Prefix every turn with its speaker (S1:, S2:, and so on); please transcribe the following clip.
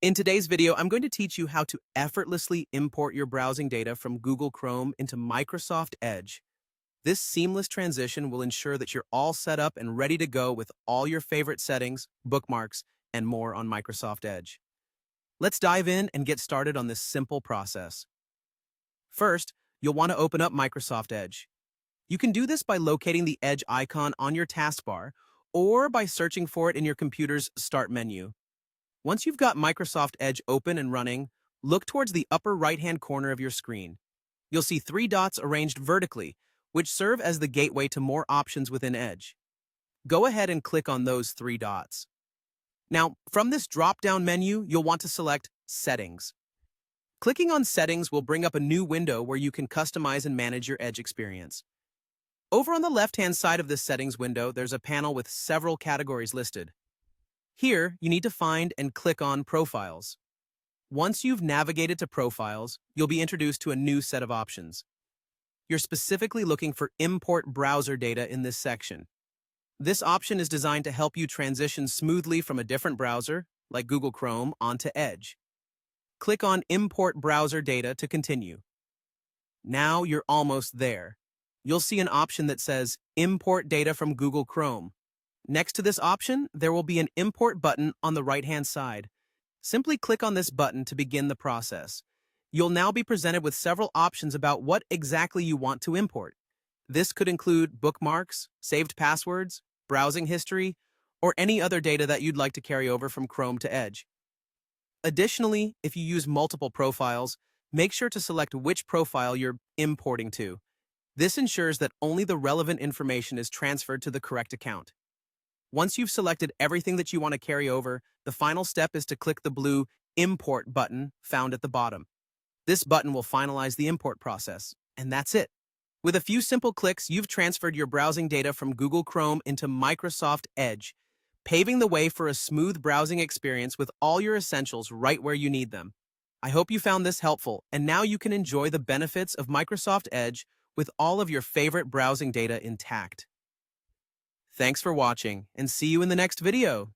S1: In today's video, I'm going to teach you how to effortlessly import your browsing data from Google Chrome into Microsoft Edge. This seamless transition will ensure that you're all set up and ready to go with all your favorite settings, bookmarks, and more on Microsoft Edge. Let's dive in and get started on this simple process. First, you'll want to open up Microsoft Edge. You can do this by locating the Edge icon on your taskbar or by searching for it in your computer's Start menu. Once you've got Microsoft Edge open and running, look towards the upper right-hand corner of your screen. You'll see three dots arranged vertically, which serve as the gateway to more options within Edge. Go ahead and click on those three dots. Now, from this drop-down menu, you'll want to select Settings. Clicking on Settings will bring up a new window where you can customize and manage your Edge experience. Over on the left-hand side of this Settings window, there's a panel with several categories listed. Here, you need to find and click on Profiles. Once you've navigated to Profiles, you'll be introduced to a new set of options. You're specifically looking for Import Browser Data in this section. This option is designed to help you transition smoothly from a different browser, like Google Chrome, onto Edge. Click on Import Browser Data to continue. Now you're almost there. You'll see an option that says Import Data from Google Chrome. Next to this option, there will be an Import button on the right-hand side. Simply click on this button to begin the process. You'll now be presented with several options about what exactly you want to import. This could include bookmarks, saved passwords, browsing history, or any other data that you'd like to carry over from Chrome to Edge. Additionally, if you use multiple profiles, make sure to select which profile you're importing to. This ensures that only the relevant information is transferred to the correct account. Once you've selected everything that you want to carry over, the final step is to click the blue Import button found at the bottom. This button will finalize the import process, and that's it. With a few simple clicks, you've transferred your browsing data from Google Chrome into Microsoft Edge, paving the way for a smooth browsing experience with all your essentials right where you need them. I hope you found this helpful, and now you can enjoy the benefits of Microsoft Edge with all of your favorite browsing data intact. Thanks for watching, and see you in the next video.